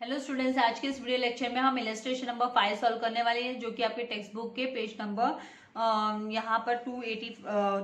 Hello students, आज के इस वीडियो लेक्चर में हम इलस्ट्रेशन नंबर 5 सॉल्व करने वाले हैं, जो कि आपके टेक्स्ट बुक के पेज नंबर यहाँ पर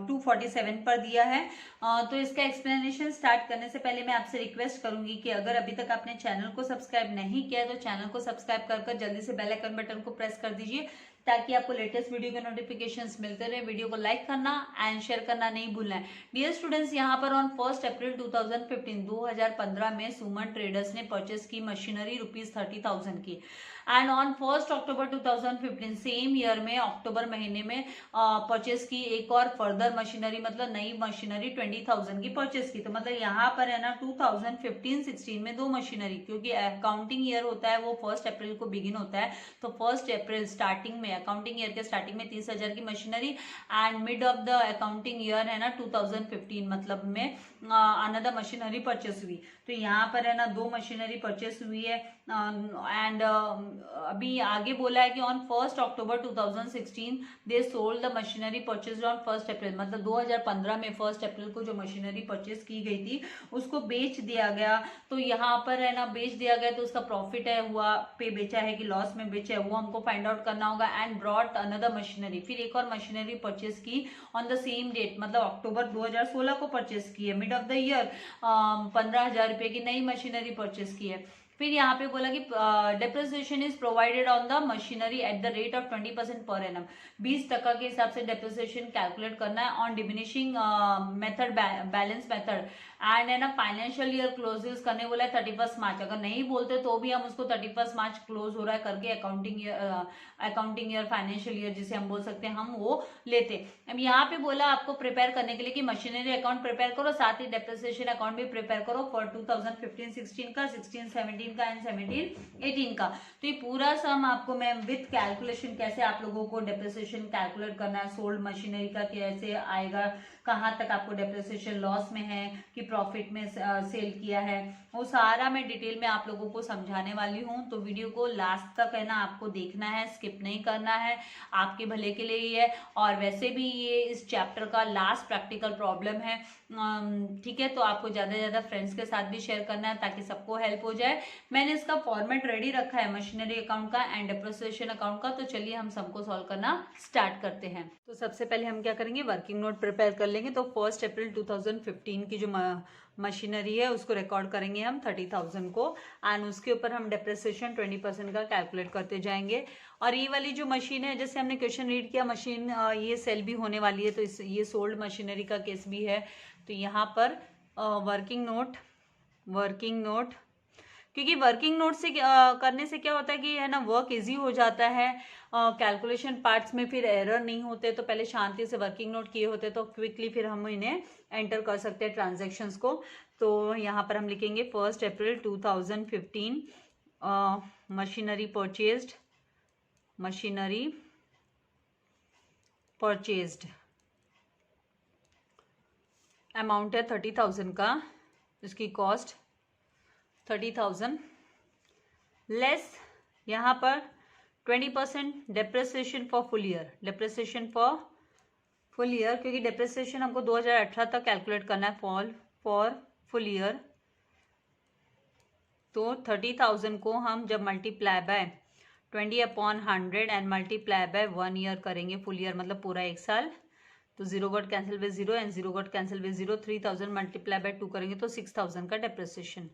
247 पर दिया है। तो इसका एक्सप्लेनेशन स्टार्ट करने से पहले मैं आपसे रिक्वेस्ट करूंगी कि अगर अभी तक आपने चैनल को सब्सक्राइब नहीं किया है तो चैनल को सब्सक्राइब कर जल्दी से बेल आइकन बटन को प्रेस कर दीजिए, ताकि आपको लेटेस्ट वीडियो के नोटिफिकेशंस मिलते रहे। वीडियो को लाइक करना एंड शेयर करना नहीं भूलना है। डियर स्टूडेंट्स, यहाँ पर ऑन 1 अप्रैल 2015 में सुमन ट्रेडर्स ने परचेस की मशीनरी ₹30,000 की, and on 1 October 2015 same year में अक्टूबर महीने में परचेस की एक और फर्दर मशीनरी, मतलब नई मशीनरी 20,000 की परचेस की। तो मतलब यहाँ पर है ना 2015-16 में दो मशीनरी, क्योंकि अकाउंटिंग ईयर होता है वो 1 अप्रैल को बिगिन होता है। तो 1 अप्रैल स्टार्टिंग में, अकाउंटिंग ईयर के स्टार्टिंग में 30,000 की machinery, and mid of the accounting year है ना 2015 मतलब में अनदर मशीनरी परचेस हुई। तो यहाँ पर है ना दो मशीनरी परचेस हुई है। एंड अभी आगे बोला है कि on 1 October 2016 they sold the machinery purchase on 1 अप्रैल, मतलब 2015 में 1 अप्रैल को जो मशीनरी परचेज की गई थी उसको बेच दिया गया। तो यहाँ पर है ना बेच दिया गया, तो उसका प्रॉफिट है हुआ पे बेचा है कि लॉस में बेचा है वो हमको फाइंड आउट करना होगा। एंड ब्रॉट अनदर मशीनरी, फिर एक और मशीनरी परचेज की ऑन द सेम डेट, मतलब अक्टूबर 2016 को परचेज की है। मिड ऑफ द ईयर 15,000 रुपए की नई मशीनरी परचेज की है। फिर यहाँ पे बोला कि depreciation is provided on the machinery at the rate of 20% per annum, 20% के हिसाब से डेप्रिसिएशन कैलकुलेट करना है on diminishing method, balance method. And है ना फाइनेंशियल ईयर क्लोजेस करने बोला है 31 मार्च, अगर नहीं बोलते तो भी हम उसको 31 मार्च क्लोज हो रहा है करके अकाउंटिंग ईयर फाइनेंशियल ईयर जिसे हम बोल सकते हैं, हम वो लेते। अब यहाँ पे बोला आपको प्रिपेयर करने के लिए कि मशीनरी अकाउंट प्रिपेयर करो, साथ ही डेप्रिसिएशन अकाउंट भी प्रिपेयर करो फॉर 2015-16 का, 16-17 का एंड 17-18 का। तो ये पूरा सम आपको मैं विथ कैलकुलेशन, कैसे आप लोगों को डेप्रिसिएशन कैलकुलेट करना है, सोल्ड मशीनरी का कैसे आएगा, कहाँ तक आपको डेप्रिसिएशन लॉस में है कि प्रॉफिट में सेल किया है, वो सारा मैं डिटेल में आप लोगों को समझाने वाली हूँ। तो वीडियो को लास्ट तक है ना आपको देखना है, स्किप नहीं करना है, आपके भले के लिए ही है। और वैसे भी ये इस चैप्टर का लास्ट प्रैक्टिकल प्रॉब्लम है, ठीक है। तो आपको ज़्यादा से ज़्यादा फ्रेंड्स के साथ भी शेयर करना है ताकि सबको हेल्प हो जाए। मैंने इसका फॉर्मेट रेडी रखा है मशीनरी अकाउंट का एंड डेप्रिसिएशन अकाउंट का। तो चलिए हम सबको सॉल्व करना स्टार्ट करते हैं। तो सबसे पहले हम क्या करेंगे, वर्किंग नोट प्रिपेयर कर लेंगे। तो 1 अप्रैल 2015 की जो मशीनरी है उसको रिकॉर्ड करेंगे हम 30,000 को, एंड उसके ऊपर हम डेप्रिसिएशन 20% का कैलकुलेट करते जाएंगे। और ये वाली जो मशीन है, जैसे हमने क्वेश्चन रीड किया, मशीन ये सेल भी होने वाली है, तो ये सोल्ड मशीनरी का केस भी है। तो यहाँ पर वर्किंग नोट, क्योंकि वर्किंग नोट से करने से क्या होता है कि है ना वर्क इजी हो जाता है, कैलकुलेशन पार्ट्स में फिर एरर नहीं होते। तो पहले शांति से वर्किंग नोट किए होते तो क्विकली फिर हम इन्हें एंटर कर सकते हैं ट्रांजैक्शंस को। तो यहाँ पर हम लिखेंगे 1 अप्रैल 2015 मशीनरी परचेज्ड अमाउंट है 30,000 का, इसकी कॉस्ट 30,000 लेस यहाँ पर 20% डेप्रिसिएशन फॉर फुल ईयर, क्योंकि डेप्रिसिएशन हमको 2018 तक कैलकुलेट करना है फॉर फुल ईयर। तो 30,000 को हम जब multiply by 20/100 and multiply by 1 year करेंगे, फुल ईयर मतलब पूरा एक साल, तो 0 got cancel bye 0 and 0 got cancel bye 0, 3,000 multiply by 2 करेंगे तो 6,000 का डेप्रिसिएशन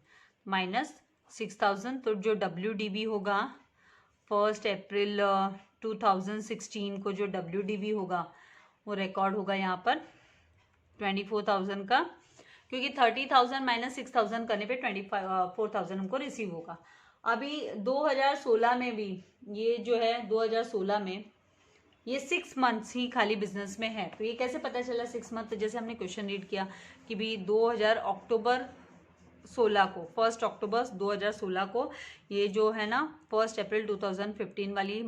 माइनस 6,000। तो जो WDV होगा 1 अप्रैल 2016 को, जो WDV होगा वो रिकॉर्ड होगा यहाँ पर 24,000 का, क्योंकि 30,000 माइनस 6,000 करने पे 24,000 हमको रिसीव होगा। अभी 2016 में भी ये जो है 2016 में ये 6 मंथ्स ही खाली बिजनेस में है। तो ये कैसे पता चला 6 मंथ, तो जैसे हमने क्वेश्चन रीड किया कि भी 1 अक्टूबर 2016 को ये जो है ना 1 अप्रैल 2015 वाली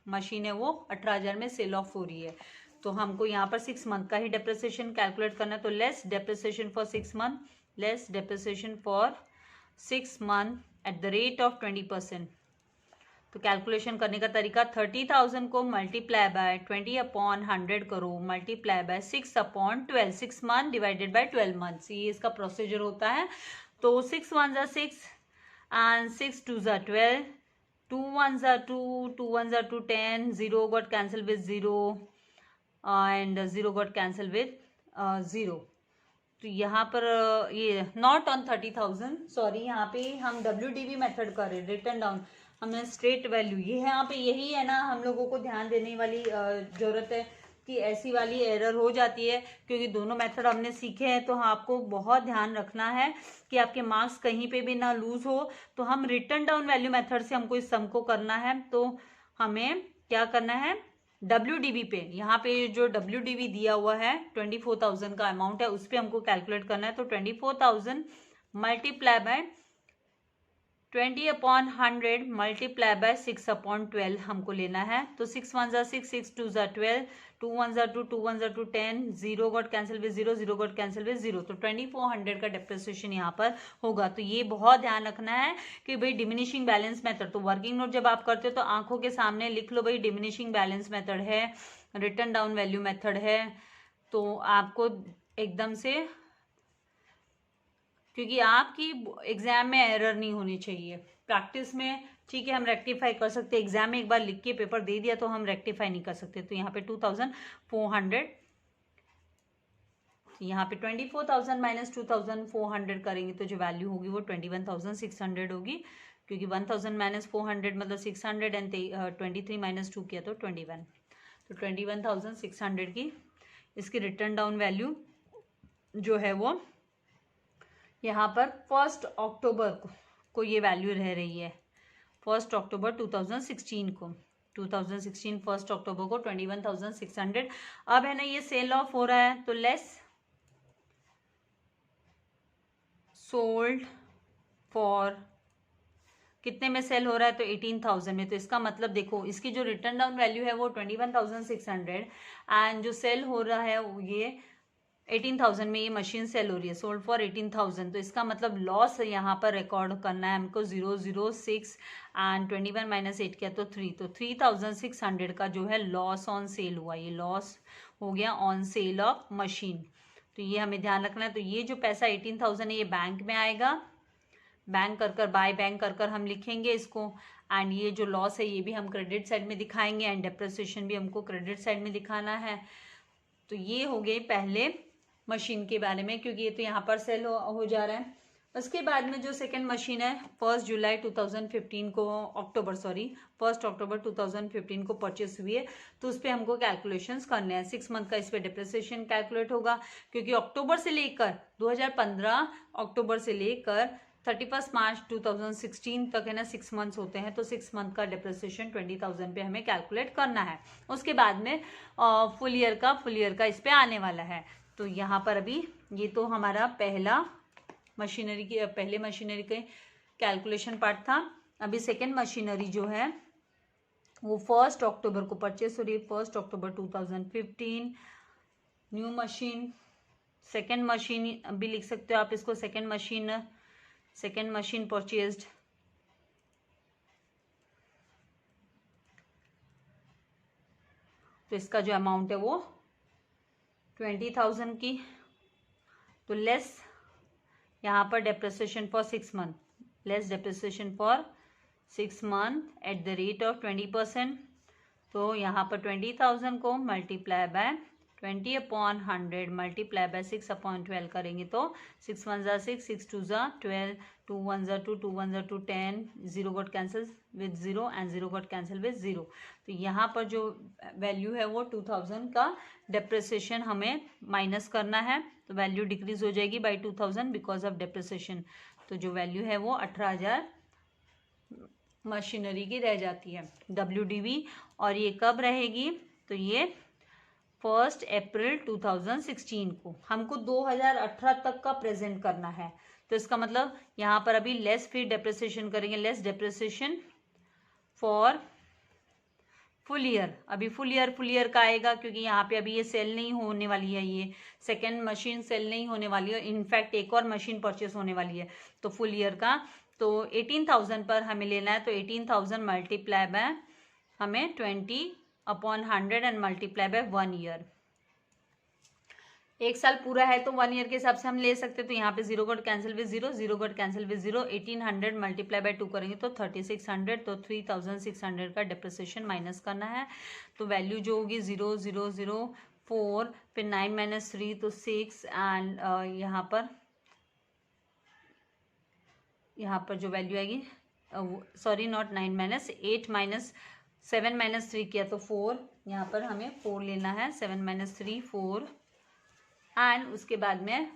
मशीन है वो 18,000 में सेल ऑफ हो रही है। तो हमको यहाँ पर 6 मंथ का ही डेप्रिसिएशन कैलकुलेट करना है। तो less depreciation for 6 month, less depreciation for 6 month at the rate of 20%। तो कैलकुलेशन करने का तरीका 30,000 को मल्टीप्लाई बाय 20/100 करो, multiply by 6/12, 6 month divided by 12 months, ये इसका प्रोसीजर होता है। तो 6 1 जा 6, and 6 2s are 12, 2 1s are 2, 2 1s are 2, 10, 0 got cancelled with 0 and 0 got cancelled with 0. तो यहाँ पर ये नॉट ऑन 30,000, सॉरी, यहाँ पे हम WDV मेथड कर रहे हैं, रिटर्न डाउन, हमने स्ट्रेट वैल्यू, ये है यहाँ पे, यही है ना हम लोगों को ध्यान देने वाली जरूरत है कि ऐसी वाली एरर हो जाती है, क्योंकि दोनों मेथड हमने सीखे हैं, तो आपको बहुत ध्यान रखना है कि आपके मार्क्स कहीं पे भी ना लूज हो। तो हम रिटर्न डाउन वैल्यू मेथड से हमको इस सम को करना है, तो हमें क्या करना है, WDV पे, यहाँ पे जो WDV दिया हुआ है 24,000 का अमाउंट है, उस पर हमको कैलकुलेट करना है। तो 24,000 मल्टीप्लाई बाय 20/100 मल्टीप्लाई बाय 6/12 हमको लेना है। तो 6 1s are 6, 6 2s are 12, 2 1s are 2, 2 1s are 2, 10, 0 got cancel with 0, 0 got cancel with 0। तो 2400 का डेप्रिसिएशन यहाँ पर होगा। तो ये बहुत ध्यान रखना है कि भाई डिमिनिशिंग बैलेंस मेथड, तो वर्किंग नोट जब आप करते हो तो आंखों के सामने लिख लो भाई डिमिनिशिंग बैलेंस मेथड है, रिटर्न डाउन वैल्यू मेथड है, तो आपको एकदम से, क्योंकि आपकी एग्जाम में एरर नहीं होनी चाहिए। प्रैक्टिस में ठीक है हम रेक्टिफाई कर सकते हैं, एग्जाम में एक बार लिख के पेपर दे दिया तो हम रेक्टिफाई नहीं कर सकते। तो यहाँ पे 2400, यहाँ पे 24,000 माइनस 2400 करेंगे तो जो वैल्यू होगी वो 21,600 होगी, क्योंकि 1000 माइनस 400 मतलब 600 एंड 23 माइनस 2 किया तो 21, तो 21,600 की इसकी रिटर्न डाउन वैल्यू जो है वो यहाँ पर 1 अक्टूबर को ये वैल्यू रह रही है, 1 अक्टूबर 2016 को, 2016 1 अक्टूबर को 21,600। अब है ना ये सेल ऑफ हो रहा है, तो लेस सोल्ड फॉर कितने में सेल हो रहा है, तो 18,000 में। तो इसका मतलब देखो इसकी जो रिटर्न डाउन वैल्यू है वो 21,600 एंड जो सेल हो रहा है ये 18,000 में, ये मशीन सेल हो रही है, सोल्ड फॉर 18,000। तो इसका मतलब लॉस यहाँ पर रिकॉर्ड करना है हमको 006 एंड 21 माइनस 8 किया तो 3, तो 3,600 का जो है लॉस ऑन सेल हुआ, ये लॉस हो गया ऑन सेल ऑफ मशीन। तो ये हमें ध्यान रखना है। तो ये जो पैसा 18,000 है ये बैंक में आएगा, बैंक कर बाय बैंक कर हम लिखेंगे इसको, एंड ये जो लॉस है ये भी हम क्रेडिट साइड में दिखाएंगे एंड डेप्रिसिएशन भी हमको क्रेडिट साइड में दिखाना है। तो ये हो गए पहले मशीन के बारे में, क्योंकि ये तो यहाँ पर सेल हो जा रहा है। उसके बाद में जो सेकंड मशीन है 1 जुलाई 2015 को, 1 अक्टूबर 2015 को परचेस हुई है, तो उस पर हमको कैलकुलेशंस करने हैं। 6 मंथ का इस पर डिप्रिसिएशन कैलकुलेट होगा, क्योंकि अक्टूबर से लेकर 2015 अक्टूबर से लेकर 31 मार्च 2016 तक है ना 6 मंथ्स होते हैं, तो 6 मंथ का डिप्रिसिएशन 20,000 पे हमें कैलकुलेट करना है। उसके बाद में फुल ईयर का इस पे आने वाला है। तो यहाँ पर अभी ये तो हमारा पहले मशीनरी के कैलकुलेशन पार्ट था। अभी सेकेंड मशीनरी जो है वो 1 अक्टूबर को परचेस हो रही है, 1 अक्टूबर 2015 न्यू मशीन। सेकेंड मशीन अभी लिख सकते हो आप इसको, सेकेंड मशीन परचेज्ड, तो इसका जो अमाउंट है वो 20,000 की। तो लेस यहाँ पर depreciation for 6 month, less depreciation for 6 month at the rate of 20%। तो यहाँ पर 20,000 को मल्टीप्लाई बाय 20/100 मल्टीप्लाई बाय 6/12 करेंगे तो 6 1s are 6, 6 2s are 12, 2 1s are 2, 2 1s are 2, 10, 0 got cancelled with 0 and 0 got cancelled with 0। तो यहाँ पर जो वैल्यू है वो 2000 का डेप्रिसिएशन हमें माइनस करना है, तो वैल्यू डिक्रीज हो जाएगी बाई 2000 बिकॉज ऑफ डेप्रिसिएशन। तो जो वैल्यू है वो 18,000 मशीनरी की रह जाती है WDV। और ये कब रहेगी, तो ये 1 अप्रैल 2016 को, हमको 2018 तक का प्रेजेंट करना है। तो इसका मतलब यहाँ पर अभी लेस फिर डेप्रिसिएशन करेंगे, less depreciation for full year. अभी फुल ईयर का आएगा, क्योंकि यहाँ पे अभी ये सेल नहीं होने वाली है, ये सेकेंड मशीन सेल नहीं होने वाली है, इनफैक्ट एक और मशीन परचेस होने वाली है। तो फुल ईयर का तो 18,000 पर हमें लेना है, तो 18,000 मल्टीप्लाई बाय हमें 20/100 एंड मल्टीप्लाई बाय 1 ईयर। एक साल पूरा है तो 1 ईयर के हिसाब से हम ले सकते हैं। तो यहाँ पे zero got cancel with zero, zero got cancel with zero, 1800 multiply by 2 करेंगे तो 3600, तो 3600 का डिप्रिसिएशन माइनस करना है। तो वैल्यू जो होगी 0004, फिर 9 - 3 तो 6, एंड यहाँ पर जो वैल्यू आएगी, सॉरी नॉट 9 - 8 - 7 - 3 किया तो 4, यहाँ पर हमें 4 लेना है, 7 - 3 4, एंड उसके बाद में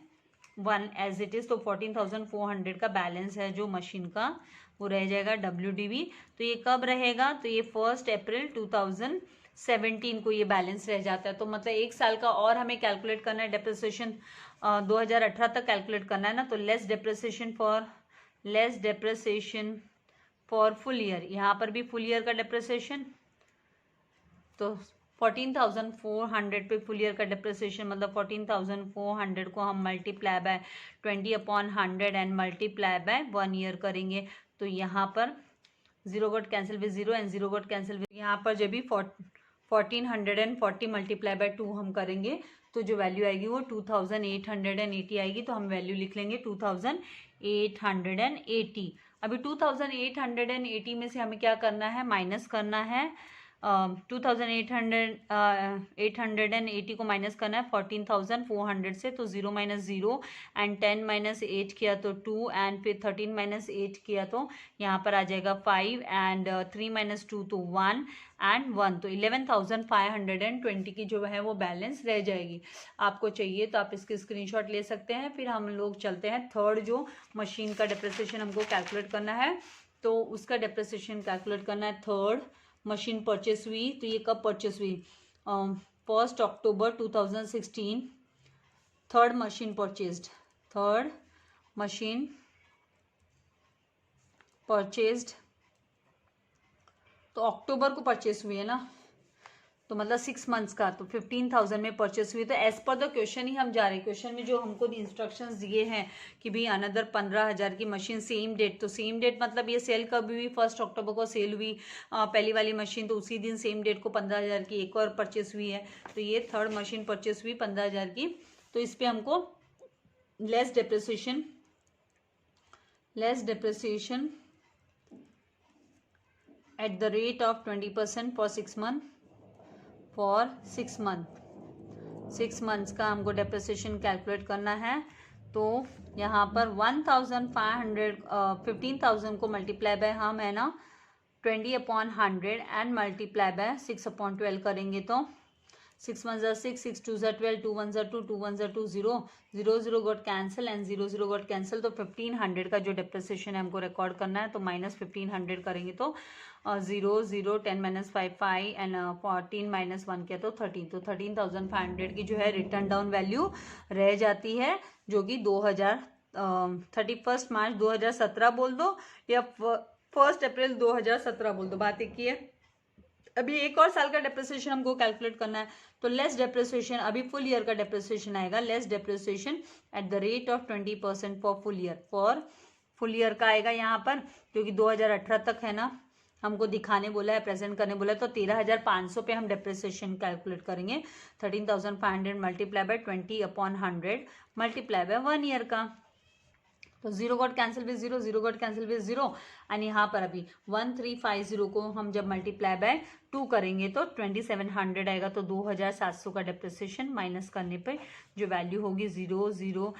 1 एज इट इज। तो 14,400 का बैलेंस है जो मशीन का, वो रह जाएगा WDV। तो ये कब रहेगा, तो ये 1 अप्रैल 2017 को ये बैलेंस रह जाता है। तो मतलब एक साल का और हमें कैलकुलेट करना है डेप्रिसिएशन, 2018 तक कैलकुलेट करना है ना। तो less depreciation for full year, यहाँ पर भी फुल ईयर का डेप्रिसिएशन, तो 14,400 पे फुल ईयर का डिप्रिसिएशन, मतलब 14,400 को हम multiply by 20/100 and multiply by 1 year करेंगे। तो यहाँ पर zero got cancel with zero and zero got cancel with, यहाँ पर जब भी 1440 मल्टीप्लाई बाय 2 हम करेंगे तो जो वैल्यू आएगी वो 2880 आएगी। तो हम वैल्यू लिख लेंगे 2880। अभी 2880 में से हमें क्या करना है, माइनस करना है। 880 को माइनस करना है 14,400 से, तो 0 - 0 एंड 10 - 8 किया तो 2, एंड फिर 13 - 8 किया तो यहाँ पर आ जाएगा 5, एंड 3 - 2 तो 1 एंड 1, तो 11,520 की जो है वो बैलेंस रह जाएगी। आपको चाहिए तो आप इसके स्क्रीनशॉट ले सकते हैं। फिर हम लोग चलते हैं थर्ड, जो मशीन का डिप्रिसिएशन हमको कैलकुलेट करना है, तो उसका डिप्रिसिएशन कैलकुलेट करना है। थर्ड मशीन परचेस हुई, तो ये कब परचेस हुई, 1 अक्टूबर 2016। थर्ड मशीन परचेस्ड तो अक्टूबर को परचेस हुई है ना, तो मतलब 6 मंथ्स का, तो 15,000 में परचेस हुई। तो एज पर द क्वेश्चन ही हम जा रहे हैं। क्वेश्चन में जो हमको इंस्ट्रक्शंस दिए हैं कि भाई अनदर 15,000 की मशीन सेम डेट, तो सेम डेट मतलब ये सेल कब हुई, 1 अक्टूबर को सेल हुई पहली वाली मशीन, तो उसी दिन सेम डेट को 15,000 की एक और परचेस हुई है। तो ये थर्ड मशीन परचेस हुई 15,000 की। तो इस पर हमको less depreciation at the rate of 20% for 6 month, 6 months का हमको डेप्रिसिएशन कैलकुलेट करना है। तो यहाँ पर 15,000 को मल्टीप्लाई बाय हम है ना 20/100 एंड मल्टीप्लाई बाय 6/12 करेंगे तो 6 1 6, 6 2 12, 2 1 2, 2 1 2, 0 0 got cancel and 0 got cancel. तो 1500 का जो डेप्रिसिएशन है हमको रिकॉर्ड करना है, तो माइनस 1500 करेंगे तो 0 0 10 - 5 5 एंड 14 - 1 किया तो 13, तो 13,500 की जो है रिटर्न डाउन वैल्यू रह जाती है, जो कि 31 मार्च 2017 बोल दो या 1 अप्रैल 2017 बोल दो, बात एक ही है। अभी एक और साल का डेप्रिसिएशन हमको कैलकुलेट करना है। तो लेस डेप्रिसिएशन, अभी फुल ईयर का डेप्रिसिएशन आएगा, less depreciation at the rate of 20% for full year का आएगा यहाँ पर, क्योंकि 2018 तक है ना, हमको दिखाने बोला है, प्रेजेंट करने बोला है। तो 13,500 पे हम डेप्रिसिएशन कैलकुलेट करेंगे। 13,500 multiply by 20/100 multiply by 1 year का, तो 0 got cancel with 0, 0 got cancel with 0, and यहाँ पर अभी 1350 को हम जब मल्टीप्लाई बाय 2 करेंगे तो 2700 आएगा। तो 2,700 का डेप्रिसिएशन माइनस करने पे जो वैल्यू होगी 0 0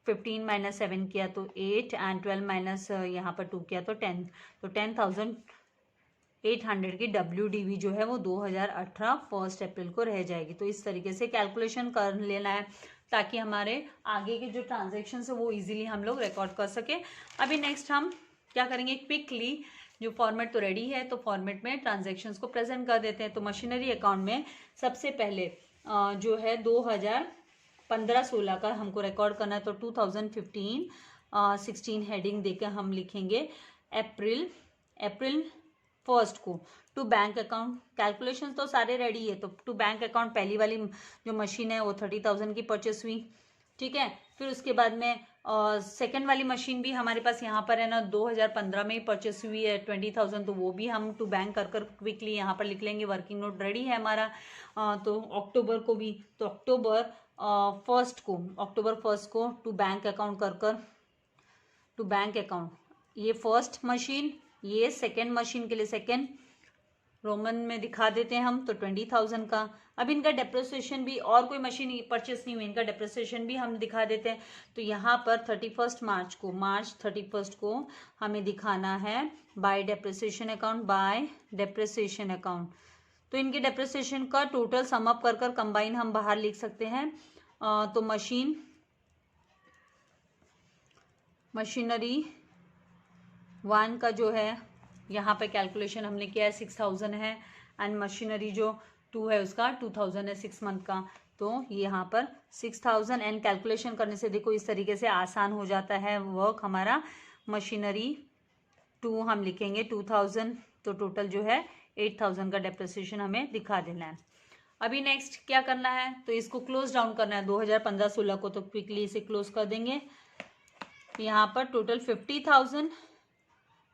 15 - 7 किया तो 8 एंड 12 - यहाँ पर 2 किया तो 10, तो 10,800 की WDV जो है वो 2018 1 अप्रैल को रह जाएगी। तो इस तरीके से कैलकुलेशन कर लेना है ताकि हमारे आगे के जो ट्रांजेक्शन है वो इजीली हम लोग रिकॉर्ड कर सके। अभी नेक्स्ट हम क्या करेंगे, क्विकली जो फॉर्मेट तो रेडी है, तो फॉर्मेट में ट्रांजेक्शन्स को प्रेजेंट कर देते हैं। तो मशीनरी अकाउंट में सबसे पहले जो है 2015-16 का हमको रिकॉर्ड करना है। तो 2015-16 हेडिंग देकर हम लिखेंगे अप्रैल 1 को टू बैंक अकाउंट। कैलकुलेशन तो सारे रेडी है। तो टू बैंक अकाउंट पहली वाली जो मशीन है वो 30,000 की परचेस हुई, ठीक है। फिर उसके बाद में सेकेंड वाली मशीन भी हमारे पास यहाँ पर है ना 2015 में ही परचेस हुई है 20,000, तो वो भी हम टू बैंक कर क्विकली यहाँ पर लिख लेंगे। वर्किंग नोट रेडी है हमारा। तो अक्टूबर को भी, तो अक्टूबर फर्स्ट को, अक्टूबर 1 को टू बैंक अकाउंट कर टू बैंक अकाउंट, ये फर्स्ट मशीन, ये सेकेंड मशीन के लिए सेकेंड रोमन में दिखा देते हैं हम, तो 20,000 का। अब इनका डेप्रिसिएशन भी, और कोई मशीन परचेस नहीं हुई, इनका डेप्रिसिएशन भी हम दिखा देते हैं। तो यहाँ पर 31 मार्च को, मार्च 31 को हमें दिखाना है bye depreciation account, bye depreciation account. तो इनके डेप्रिसिएशन का टोटल सम अप कर कंबाइन हम बाहर लिख सकते हैं। तो मशीनरी 1 का जो है यहाँ पे कैलकुलेशन हमने किया है 6,000 है, एंड मशीनरी जो 2 है उसका 2,000 है 6 मंथ का। तो यहाँ पर 6,000 एंड कैलकुलेशन करने से देखो इस तरीके से आसान हो जाता है वर्क हमारा। मशीनरी 2 हम लिखेंगे 2,000, तो टोटल जो है 8,000 का डेप्रिसिएशन हमें दिखा देना है। अभी नेक्स्ट क्या करना है, तो इसको क्लोज डाउन करना है 2015-16 को, तो क्विकली इसे क्लोज कर देंगे। यहाँ पर टोटल 50,000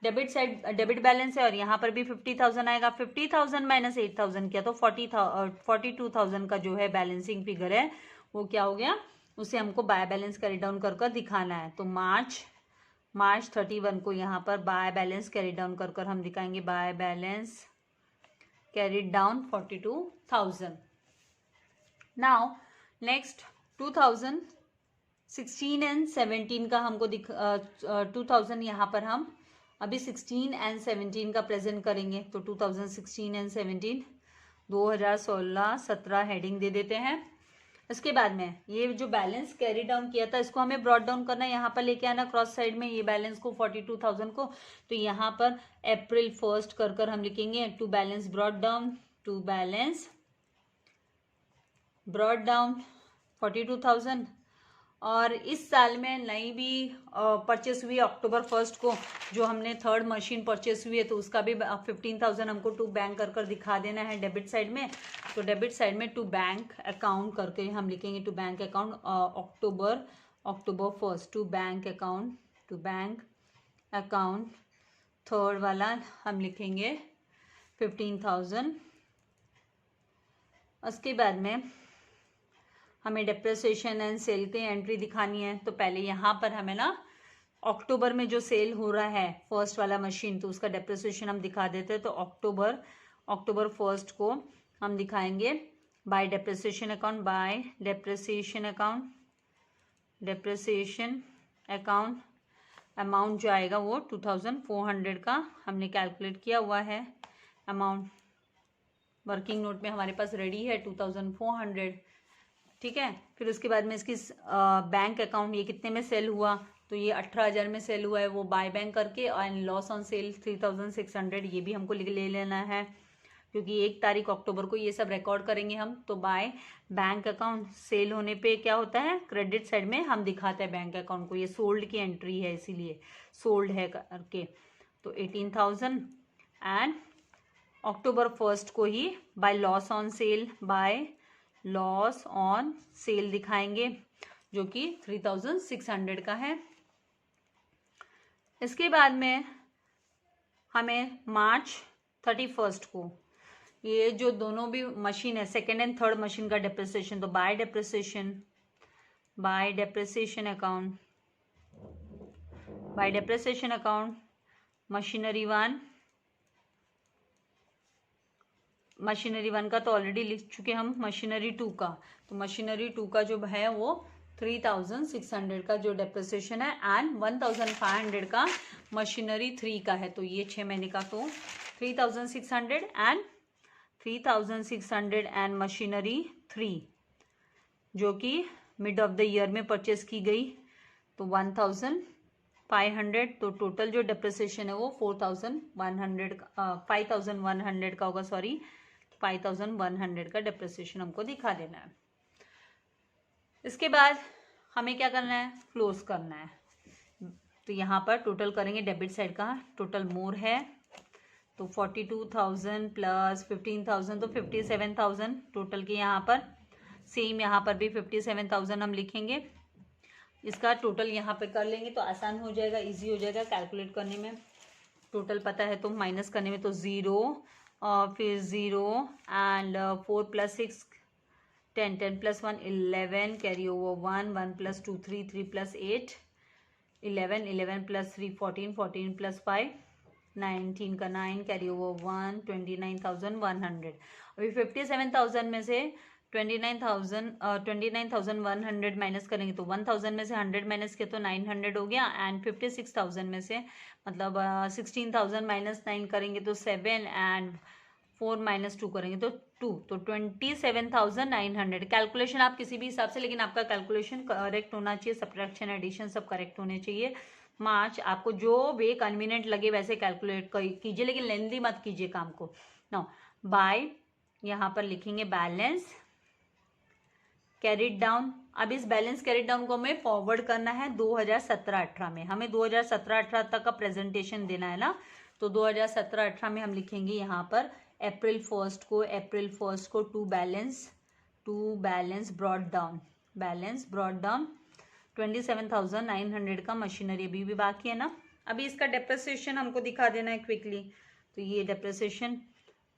डेबिट बैलेंस है, और यहाँ पर भी 50,000 आएगा। 50,000 माइनस 8,000 किया तो 42,000 का जो है बैलेंसिंग फिगर है वो क्या हो गया, उसे हमको बाय बैलेंस कैरी डाउन कर दिखाना है। तो मार्च 31 को यहाँ पर बाय बैलेंस कैरी डाउन कर हम दिखाएंगे, by balance carried down 42,000। Now next 2016 and 17 का हमको 2000 यहाँ पर हम अभी 16 एंड 17 का प्रेजेंट करेंगे। तो 2016 एंड 17, 2016-17 हेडिंग दे देते हैं। इसके बाद में ये जो बैलेंस कैरी डाउन किया था इसको हमें ब्रॉड डाउन करना है, यहाँ पर लेके आना क्रॉस साइड में ये बैलेंस को 42,000 को। तो यहाँ पर अप्रैल 1 कर हम लिखेंगे to balance brought down, to balance brought down 42,000। और इस साल में नई भी परचेस हुई अक्टूबर 1 को, जो हमने थर्ड मशीन परचेस हुई है, तो उसका भी 15,000 हमको टू बैंक कर दिखा देना है डेबिट साइड में। तो डेबिट साइड में टू बैंक अकाउंट करके हम लिखेंगे to bank account October 1 to bank account third वाला हम लिखेंगे 15,000। उसके बाद में हमें डेप्रिसिएशन एंड सेल की एंट्री दिखानी है। तो पहले यहाँ पर हमें ना अक्टूबर में जो सेल हो रहा है फर्स्ट वाला मशीन, तो उसका डेप्रिसिएशन हम दिखा देते हैं। तो अक्टूबर 1 को हम दिखाएंगे bye depreciation account, bye depreciation account amount जो आएगा वो 2,400 का हमने कैलकुलेट किया हुआ है। अमाउंट वर्किंग नोट में हमारे पास रेडी है 2,400, ठीक है। फिर उसके बाद में इसकी बैंक अकाउंट ये कितने में सेल हुआ, तो ये 18,000 में सेल हुआ है, वो बाय बैंक करके, और लॉस ऑन सेल 3,600 ये भी हमको ले लेना है, क्योंकि 1 तारीख अक्टूबर को ये सब रिकॉर्ड करेंगे हम। तो बाय बैंक अकाउंट सेल होने पे क्या होता है, क्रेडिट साइड में हम दिखाते हैं बैंक अकाउंट को, ये सोल्ड की एंट्री है इसीलिए सोल्ड है करके। तो 18,000 एंड अक्टूबर 1 को ही by loss on sale, by loss on sale दिखाएंगे जो कि 3,600 का है। इसके बाद में हमें मार्च 31 को ये जो दोनों भी मशीन है सेकेंड एंड थर्ड मशीन का डेप्रिसिएशन, तो बाय डेप्रिसिएशन अकाउंट मशीनरी 1 का तो ऑलरेडी लिख चुके हम, मशीनरी 2 का, तो मशीनरी 2 का जो है वो 3,600 का जो डेप्रिसिएशन है, एंड 1,500 का मशीनरी 3 का है। तो ये 6 महीने का, तो 3,600 एंड मशीनरी 3 जो कि मिड ऑफ द ईयर में परचेस की गई, तो 1,500। तो टोटल जो डेप्रिसिएशन है वो 5,100 का होगा, 5,100 का डेप्रिसिएशन हमको दिखा देना है। इसके बाद हमें क्या करना है, क्लोज करना है। तो यहाँ पर टोटल करेंगे डेबिट साइड का, टोटल मोर है, तो 42,000 प्लस 15,000 तो 57,000 टोटल के। यहाँ पर सेम, यहाँ पर भी 57,000 हम लिखेंगे। इसका टोटल यहाँ पे कर लेंगे तो आसान हो जाएगा, इजी हो जाएगा कैलकुलेट करने में। टोटल पता है तो माइनस करने में तो 0 और फिर 0 and 4 + 6 10, 10 plus 1, 11, carry over 1, 1 plus 2, 3, 3 plus 8, 11, 11 plus 3, 14, 14 plus 5, 19 का 9, कैरी ओवर 1, 29,100। अभी 57,000 में से 29,100 माइनस करेंगे तो 1,000 में से 100 माइनस किया तो 900 हो गया, एंड 56,000 में से मतलब 16,000 माइनस 9 करेंगे तो 7, एंड 4 माइनस 2 करेंगे तो 2, तो 27,900। कैलकुलेशन आप किसी भी हिसाब से, लेकिन आपका कैलकुलेशन करेक्ट होना चाहिए, सब्ट्रैक्शन एडिशन सब करेक्ट होने चाहिए। मार्च आपको जो वे कन्वीनियंट लगे वैसे कैलकुलेट कीजिए, लेकिन लेंदी मत कीजिए काम को। नो बाय यहाँ पर लिखेंगे बैलेंस कैरिड डाउन। अब इस बैलेंस कैरिड डाउन को हमें फॉरवर्ड करना है 2017-18 में, हमें 2017-18 तक का प्रेजेंटेशन देना है ना, तो 2017-18 में हम लिखेंगे यहाँ पर अप्रैल फर्स्ट को टू बैलेंस ब्रॉड डाउन 27,900 का मशीनरी अभी भी बाकी है ना। अभी इसका डेप्रिसिएशन हमको दिखा देना है क्विकली, तो ये डेप्रिसिएशन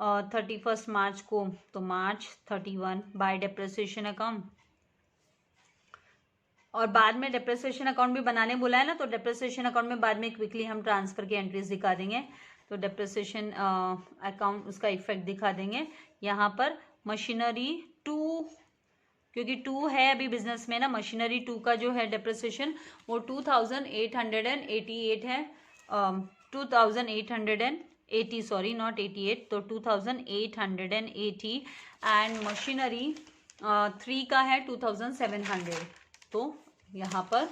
31 मार्च को, तो मार्च 31 बाय डेप्रिसिएशन अकाउंट, और बाद में डेप्रिसिएशन अकाउंट भी बनाने बोला है ना, तो डेप्रिसिएशन अकाउंट में बाद में क्विकली हम ट्रांसफर की एंट्रीज दिखा देंगे, तो डेप्रिसिएशन अकाउंट उसका इफेक्ट दिखा देंगे। यहाँ पर मशीनरी 2, क्योंकि 2 है अभी बिजनेस में ना, मशीनरी 2 का जो है डेप्रिसिएशन वो 2,888 है, 2,880, सॉरी नॉट 88, तो 2,880, एंड मशीनरी 3 का है 2,700, तो यहाँ पर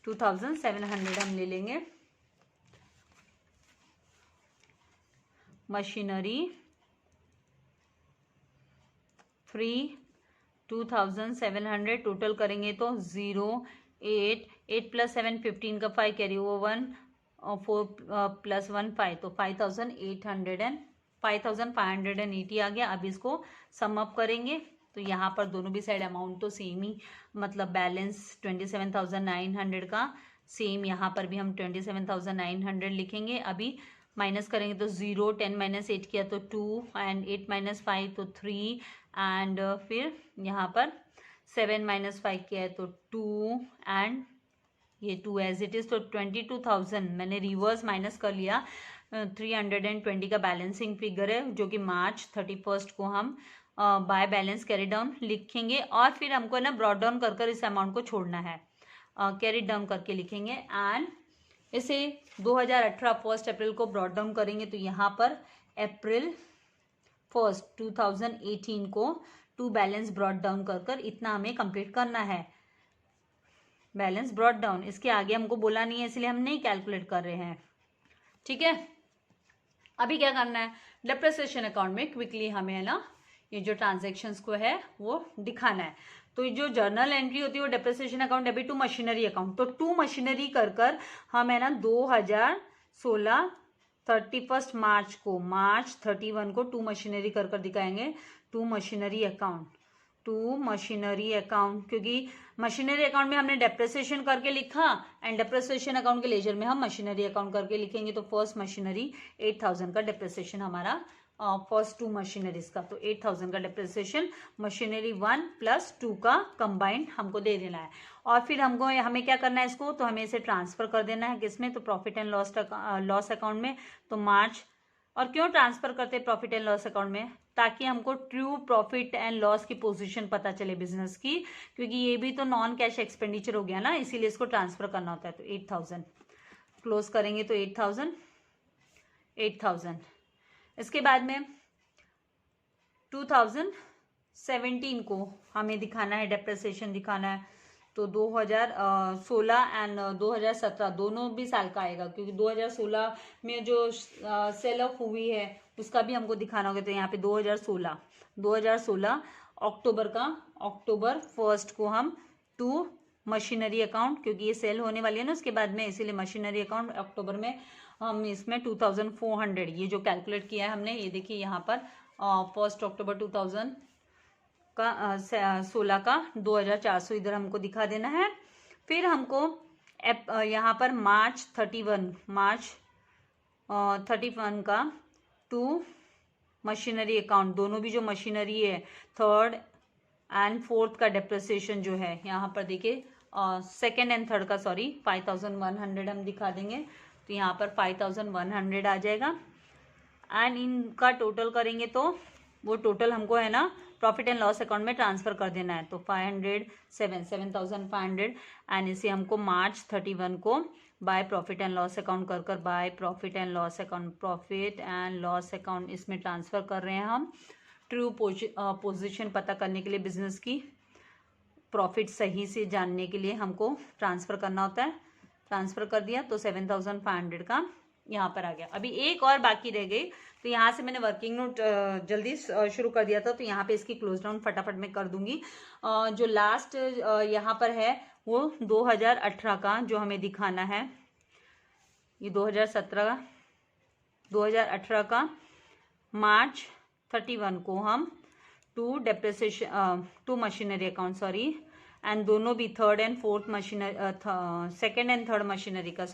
2,700 हम ले लेंगे। मशीनरी 3 2,700 टोटल करेंगे तो 0, 8 प्लस 7 15 का 5 कैरी ओवर 1, और 4 प्लस 1 5, तो 5,580 आ गया। अब इसको सम अप करेंगे तो यहाँ पर दोनों भी साइड अमाउंट तो सेम ही, मतलब बैलेंस 27,900 का सेम, यहाँ पर भी हम 27,900 लिखेंगे। अभी माइनस करेंगे तो 0, 10 माइनस 8 किया तो 2, एंड 8 माइनस 5 तो 3, एंड फिर यहाँ पर 7 माइनस 5 किया है तो 2, एंड ये 2 एज इट इज, तो 22,000 मैंने रिवर्स माइनस कर लिया। 320 का बैलेंसिंग फिगर है, जो कि मार्च 31 को हम बाय बैलेंस कैरी डाउन लिखेंगे, और फिर हमको ना ब्रॉड डाउन कर इस अमाउंट को छोड़ना है, कैरी डाउन करके लिखेंगे। एंड इसे 2018 फर्स्ट अप्रैल को ब्रॉड डाउन करेंगे, तो यहाँ पर अप्रैल 1 2018 को टू बैलेंस ब्रॉड डाउन कर इतना हमें कंप्लीट करना है, बैलेंस ब्रॉड डाउन। इसके आगे हमको बोला नहीं है, इसलिए हम नहीं कैलकुलेट कर रहे हैं, ठीक है। अभी क्या करना है, डेप्रिसिएशन अकाउंट में क्विकली हमें है ना ये जो ट्रांजेक्शन्स को है वो दिखाना है। तो जो जर्नल एंट्री होती है वो depreciation account debit to machinery account, तो टू मशीनरी कर हम है ना 2016 31 मार्च को, मार्च 31 को टू मशीनरी कर दिखाएंगे, टू मशीनरी अकाउंट, क्योंकि मशीनरी अकाउंट में हमने डेप्रिसिएशन करके लिखा, एंड डेप्रिसिएशन अकाउंट के लेजर में हम मशीनरी अकाउंट करके लिखेंगे। तो फर्स्ट मशीनरी 8,000 का डेप्रिसिएशन हमारा फर्स्ट टू मशीनरीज का, तो 8,000 का डेप्रिसिएशन मशीनरी 1 प्लस 2 का कंबाइंड हमको दे देना है। और फिर हमें क्या करना है इसको, तो हमें इसे ट्रांसफर कर देना है किसमें, तो प्रॉफिट एंड लॉस अकाउंट में। तो मार्च, और क्यों ट्रांसफर करते हैं प्रॉफिट एंड लॉस अकाउंट में, ताकि हमको ट्रू प्रॉफिट एंड लॉस की पोजीशन पता चले बिजनेस की, क्योंकि ये भी तो नॉन कैश एक्सपेंडिचर हो गया ना, इसीलिए इसको ट्रांसफर करना होता है। तो 8,000 क्लोज करेंगे तो 8,000। इसके बाद में 2017 को हमें दिखाना है, डेप्रिसिएशन दिखाना है, तो 2016 एंड 2017 दोनों भी साल का आएगा, क्योंकि 2016 में जो सेल ऑफ हुई है उसका भी हमको दिखाना होगा। तो यहाँ पे 2016 अक्टूबर 1 को हम टू मशीनरी अकाउंट, क्योंकि ये सेल होने वाली है ना उसके बाद में, इसीलिए मशीनरी अकाउंट अक्टूबर में हम इसमें 2,400 ये जो कैलकुलेट किया है हमने, ये देखिए यहाँ पर 1 अक्टूबर 2016 का 2,400 इधर हमको दिखा देना है। फिर हमको यहाँ पर मार्च 31 का टू मशीनरी अकाउंट, दोनों भी जो मशीनरी है 3rd एंड फोर्थ का डेप्रिसिएशन जो है यहाँ पर देखिए सेकेंड एंड थर्ड का 5100 हम दिखा देंगे, तो यहाँ पर 5100 आ जाएगा। एंड इनका टोटल करेंगे तो वो टोटल हमको है ना प्रॉफिट एंड लॉस अकाउंट में ट्रांसफर कर देना है, तो 7500 एंड इसे हमको मार्च 31 को by profit and loss account कर by profit and loss account इसमें ट्रांसफर कर रहे हैं हम। ट्रू पोजीशन पता करने के लिए, बिजनेस की प्रॉफिट सही से जानने के लिए हमको ट्रांसफर करना होता है। ट्रांसफर कर दिया तो 7500 का यहाँ पर आ गया। अभी एक और बाकी रह गई, तो यहाँ से मैंने वर्किंग नोट जल्दी शुरू कर दिया था, तो यहाँ पे इसकी क्लोज डाउन फटाफट में कर दूंगी। जो लास्ट यहाँ पर है वो 2018 का जो हमें दिखाना है, ये 2018 का मार्च 31 को हम टू मशीनरी अकाउंट एंड दोनों भी third and fourth machinery, second and third machinery का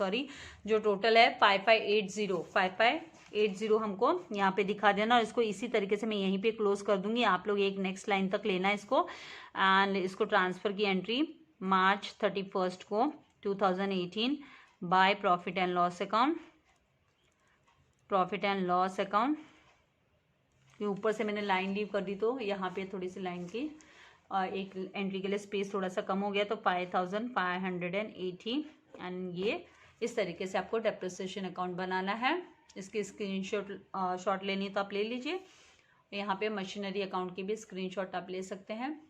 जो टोटल है 5580 हमको यहाँ पे दिखा देना। और इसको इसी तरीके से मैं यहीं पे क्लोज कर दूंगी, आप लोग एक नेक्स्ट लाइन तक लेना इसको। एंड इसको ट्रांसफर की एंट्री मार्च 31 को 2018 bye profit and loss account के ऊपर से मैंने लाइन लीव कर दी, तो यहाँ पे थोड़ी सी लाइन की एक एंट्री के लिए स्पेस थोड़ा सा कम हो गया, तो 5580 एंड ये इस तरीके से आपको डेप्रिसिएशन अकाउंट बनाना है। इसकी शॉट लेनी तो आप ले लीजिए। यहाँ पे मशीनरी अकाउंट की भी स्क्रीनशॉट आप ले सकते हैं।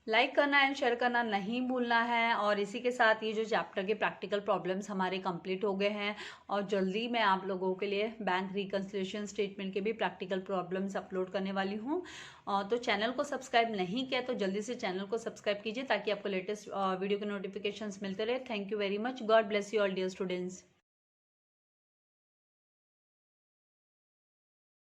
लाइक करना एंड शेयर करना नहीं भूलना है। और इसी के साथ ये जो चैप्टर के प्रैक्टिकल प्रॉब्लम्स हमारे कंप्लीट हो गए हैं, और जल्दी मैं आप लोगों के लिए बैंक रिकन्सिलिएशन स्टेटमेंट के भी प्रैक्टिकल प्रॉब्लम्स अपलोड करने वाली हूँ। तो चैनल को सब्सक्राइब नहीं किया तो जल्दी से चैनल को सब्सक्राइब कीजिए, ताकि आपको लेटेस्ट वीडियो के नोटिफिकेशंस मिलते रहे। Thank you very much. God bless you all dear students.